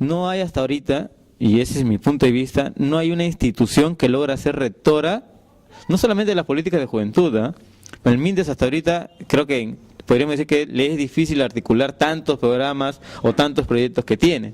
no hay hasta ahorita, y ese es mi punto de vista, no hay una institución que logra ser rectora, no solamente de las políticas de juventud, ¿eh? El MINDES hasta ahorita creo que podríamos decir que le es difícil articular tantos programas o tantos proyectos que tiene,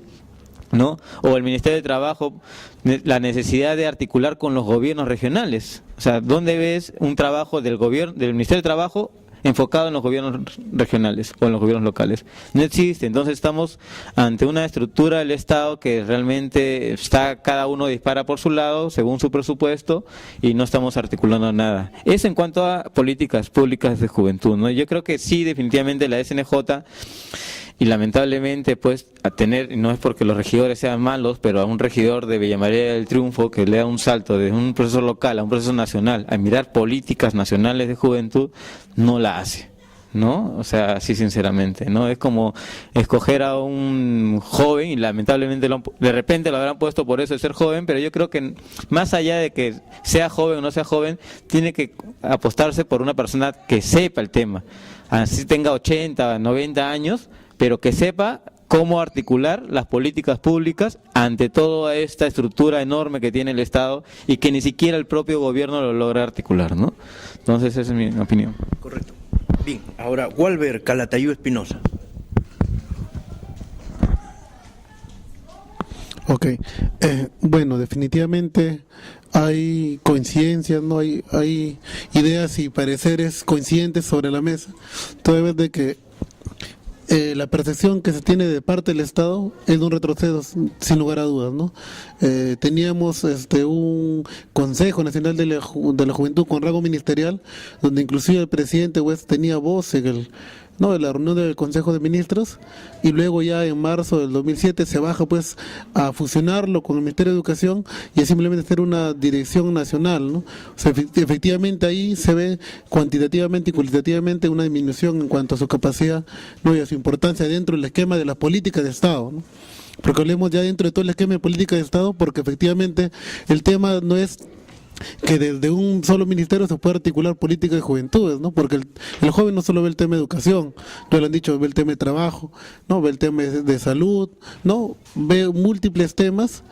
¿no? O el Ministerio de Trabajo, la necesidad de articular con los gobiernos regionales. O sea, ¿dónde ves un trabajo del gobierno, del Ministerio de Trabajo enfocado en los gobiernos regionales o en los gobiernos locales? No existe. Entonces estamos ante una estructura del Estado que realmente está, cada uno dispara por su lado según su presupuesto y no estamos articulando nada. Eso en cuanto a políticas públicas de juventud, ¿no? Yo creo que sí, definitivamente la SNJ, y lamentablemente pues a tener, no es porque los regidores sean malos, pero a un regidor de Villa María del Triunfo que le da un salto de un proceso local a un proceso nacional, a mirar políticas nacionales de juventud, no la hace, ¿no? O sea, así sinceramente, ¿no? Es como escoger a un joven y lamentablemente de repente lo habrán puesto por eso de ser joven, pero yo creo que más allá de que sea joven o no sea joven, tiene que apostarse por una persona que sepa el tema, así tenga 80, 90 años, pero que sepa cómo articular las políticas públicas ante toda esta estructura enorme que tiene el Estado y que ni siquiera el propio gobierno lo logra articular, ¿no? Entonces esa es mi opinión. Correcto. Bien, ahora Walber Calatayud Espinosa. Ok, bueno, definitivamente hay coincidencias, no hay ideas y pareceres coincidentes sobre la mesa, toda vez de que la percepción que se tiene de parte del Estado es de un retroceso, sin lugar a dudas, ¿no? Teníamos un Consejo Nacional de la Juventud con rango ministerial, donde inclusive el presidente tenía voz en la reunión del Consejo de Ministros, y luego ya en marzo del 2007 se baja pues a fusionarlo con el Ministerio de Educación y a simplemente hacer una dirección nacional, ¿no? O sea, efectivamente ahí se ve cuantitativamente y cualitativamente una disminución en cuanto a su capacidad, ¿no? Y a su importancia dentro del esquema de las políticas de Estado, ¿no? Porque hablemos ya dentro de todo el esquema de política de Estado, porque efectivamente el tema no es que desde un solo ministerio se puede articular política de juventudes, ¿no? Porque el joven no solo ve el tema de educación, no lo han dicho, ve el tema de trabajo, ¿no? Ve el tema de salud, ¿no? Ve múltiples temas,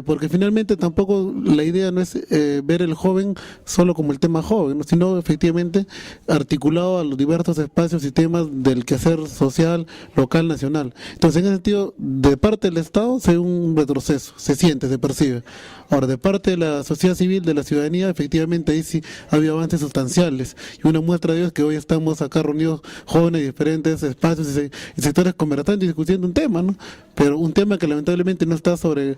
porque finalmente tampoco la idea no es ver el joven solo como el tema joven, ¿no? Sino efectivamente articulado a los diversos espacios y temas del quehacer social, local, nacional. Entonces, en ese sentido, de parte del Estado se ve un retroceso, se siente, se percibe. Ahora, de parte de la sociedad civil, de la ciudadanía, efectivamente ahí sí ha habido avances sustanciales. Y una muestra de ello es que hoy estamos acá reunidos jóvenes de diferentes espacios y sectores conversando y discutiendo un tema, ¿no? Pero un tema que lamentablemente no está sobre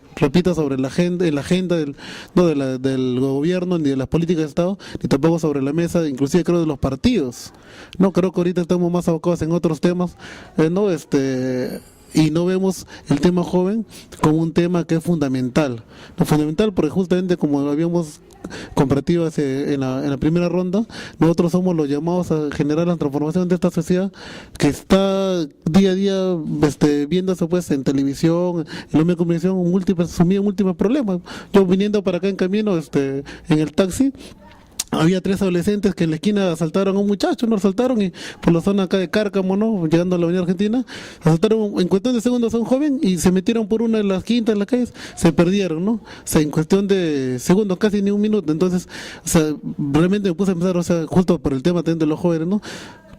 la agenda, en la agenda del gobierno, ni de las políticas de Estado, ni tampoco sobre la mesa, inclusive creo de los partidos. No, creo que ahorita estamos más abocados en otros temas, y no vemos el tema joven como un tema que es fundamental. No, fundamental porque justamente como habíamos compartido en la primera ronda, nosotros somos los llamados a generar la transformación de esta sociedad que está día a día viéndose pues en televisión, en los medios de comunicación, sumido en múltiples problemas. Yo viniendo para acá en camino, en el taxi, había 3 adolescentes que en la esquina asaltaron a un muchacho, ¿no? Asaltaron y por la zona acá de Cárcamo, ¿no? Llegando a la Avenida Argentina, asaltaron en cuestión de segundos a un joven y se metieron por una de las quintas de las calles, se perdieron, ¿no? O sea, en cuestión de segundos, casi ni un minuto. Entonces, o sea, realmente me puse a pensar, o sea, justo por el tema también de los jóvenes, ¿no?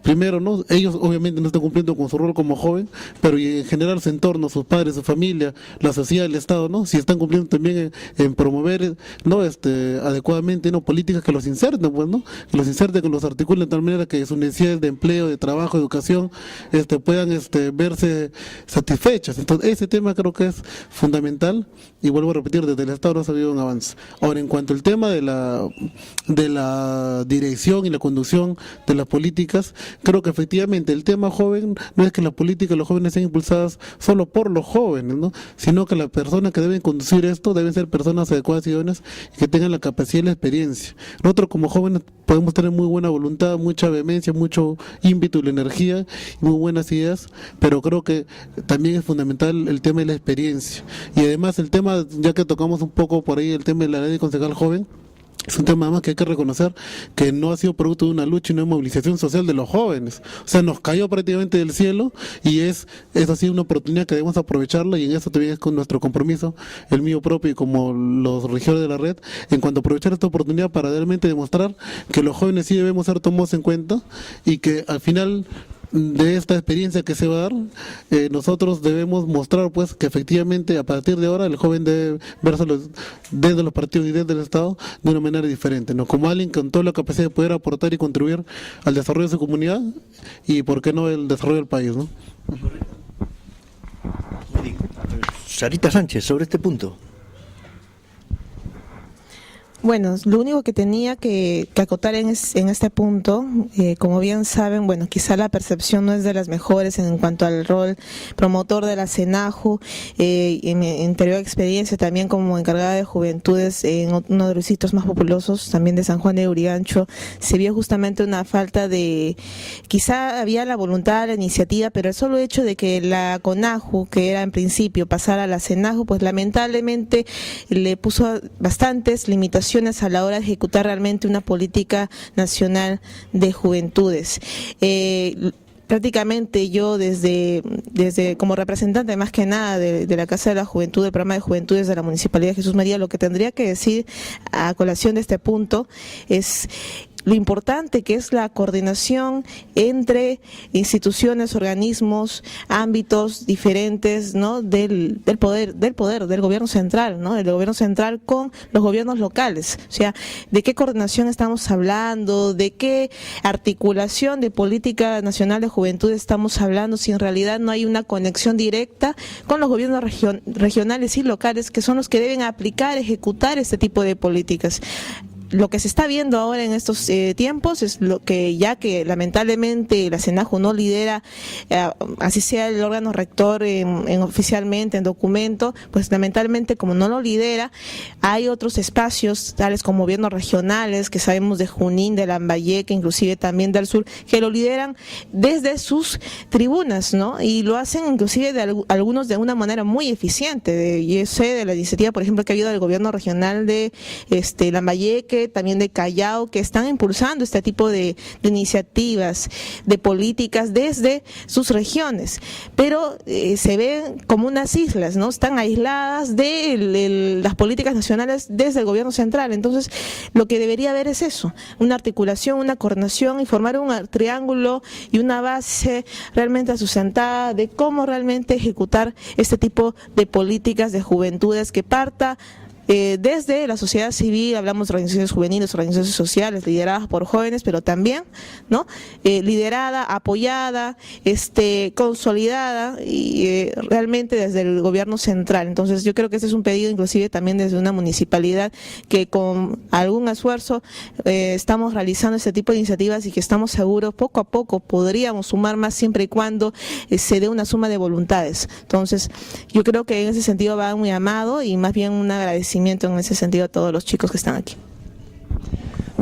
Primero, ¿no? Ellos obviamente no están cumpliendo con su rol como joven, pero y en general su entorno, sus padres, su familia, la sociedad, el Estado, ¿no? Si están cumpliendo también en promover, ¿no? Adecuadamente, ¿no? Políticas que los inserten, pues, ¿no? Que los inserten, que los articulen de tal manera que sus necesidades de empleo, de trabajo, de educación, puedan verse satisfechas. Entonces, ese tema creo que es fundamental y vuelvo a repetir, desde el Estado no ha habido un avance. Ahora, en cuanto al tema de la dirección y la conducción de las políticas, creo que efectivamente el tema joven no es que las políticas de los jóvenes sean impulsadas solo por los jóvenes, ¿no? Sino que las personas que deben conducir esto deben ser personas adecuadas y idóneas y que tengan la capacidad y la experiencia. Nosotros como jóvenes podemos tener muy buena voluntad, mucha vehemencia, mucho ímpetu y la energía, muy buenas ideas, pero creo que también es fundamental el tema de la experiencia. Y además el tema, ya que tocamos un poco por ahí el tema de la ley de concejal joven, Es un tema más que hay que reconocer que no ha sido producto de una lucha y una movilización social de los jóvenes. O sea, nos cayó prácticamente del cielo y es así una oportunidad que debemos aprovecharla, y en eso también es con nuestro compromiso, el mío propio y como los regidores de la red, en cuanto a aprovechar esta oportunidad para realmente demostrar que los jóvenes sí debemos ser tomados en cuenta, y que al final de esta experiencia que se va a dar, nosotros debemos mostrar pues que efectivamente a partir de ahora el joven debe verse desde los partidos y desde el Estado de una manera diferente, ¿no? Como alguien con toda la capacidad de poder aportar y contribuir al desarrollo de su comunidad y por qué no el desarrollo del país, ¿no? Sarita Sánchez, sobre este punto. Bueno, lo único que tenía que acotar en este punto, como bien saben, bueno, quizá la percepción no es de las mejores en cuanto al rol promotor de la CENAJU. En mi anterior experiencia también como encargada de juventudes en uno de los sitios más populosos, también de San Juan de Urigancho, se vio justamente una falta de, quizá había la voluntad, la iniciativa, pero el solo hecho de que la CONAJU, que era en principio pasar a la CENAJU, pues lamentablemente le puso bastantes limitaciones a la hora de ejecutar realmente una política nacional de juventudes. Prácticamente yo desde como representante más que nada de la Casa de la Juventud, del programa de juventudes de la Municipalidad de Jesús María, lo que tendría que decir a colación de este punto es lo importante que es la coordinación entre instituciones, organismos, ámbitos diferentes, ¿no? del poder del gobierno central, ¿no? Del gobierno central con los gobiernos locales. O sea, ¿de qué coordinación estamos hablando? ¿De qué articulación de política nacional de juventud estamos hablando si en realidad no hay una conexión directa con los gobiernos regionales y locales, que son los que deben aplicar, ejecutar este tipo de políticas? Lo que se está viendo ahora en estos tiempos es lo que, ya que lamentablemente la CENAJU no lidera, así sea el órgano rector oficialmente en documento, pues lamentablemente como no lo lidera, hay otros espacios tales como gobiernos regionales, que sabemos de Junín, de Lambayeque, inclusive también del sur, que lo lideran desde sus tribunas, ¿no? Y lo hacen inclusive algunos de una manera muy eficiente. Yo sé de la iniciativa, por ejemplo, que ha habido del gobierno regional de Lambayeque, también de Callao, que están impulsando este tipo de iniciativas, de políticas desde sus regiones, pero se ven como unas islas, ¿no? Están aisladas de las políticas nacionales desde el gobierno central. Entonces, lo que debería haber es eso, una articulación, una coordinación y formar un triángulo y una base realmente sustentada de cómo realmente ejecutar este tipo de políticas de juventudes que parta desde la sociedad civil. Hablamos de organizaciones juveniles, organizaciones sociales lideradas por jóvenes, pero también, ¿no? Liderada, apoyada, consolidada y realmente desde el gobierno central. Entonces yo creo que ese es un pedido inclusive también desde una municipalidad, que con algún esfuerzo estamos realizando este tipo de iniciativas y que estamos seguros poco a poco podríamos sumar más, siempre y cuando se dé una suma de voluntades. Entonces yo creo que en ese sentido va muy amado y más bien un agradecimiento en ese sentido a todos los chicos que están aquí.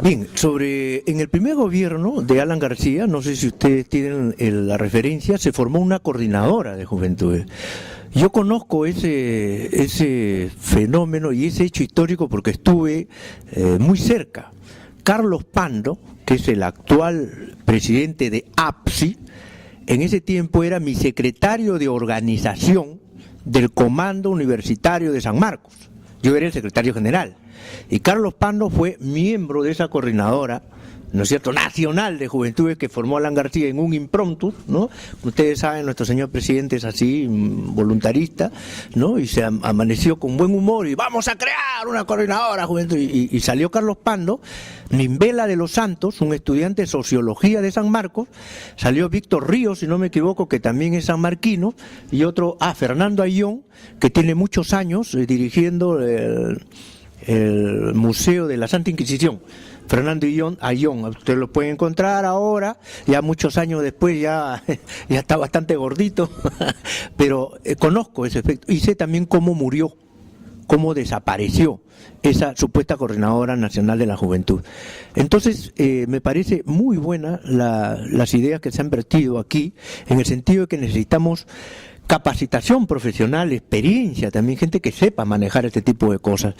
Bien, en el primer gobierno de Alan García, no sé si ustedes tienen la referencia, se formó una coordinadora de juventudes. Yo conozco ese fenómeno y ese hecho histórico porque estuve muy cerca. Carlos Pando, que es el actual presidente de APSI, en ese tiempo era mi secretario de organización del Comando Universitario de San Marcos. Yo era el secretario general y Carlos Pando fue miembro de esa coordinadora, ¿no es cierto?, nacional de juventudes que formó Alan García en un impromptu, ¿no? Ustedes saben, nuestro señor presidente es así, voluntarista, ¿no? Y se amaneció con buen humor y vamos a crear una coordinadora de juventud. Y salió Carlos Pando, Mimbela de los Santos, un estudiante de sociología de San Marcos, salió Víctor Ríos, si no me equivoco, que también es sanmarquino, y otro, Fernando Ayllón, que tiene muchos años dirigiendo el Museo de la Santa Inquisición. Fernando Ayllón, usted lo puede encontrar ahora, ya muchos años después, ya está bastante gordito, pero conozco ese efecto y sé también cómo murió, cómo desapareció esa supuesta coordinadora nacional de la juventud. Entonces, me parece muy buena las ideas que se han vertido aquí, en el sentido de que necesitamos capacitación profesional, experiencia, también gente que sepa manejar este tipo de cosas.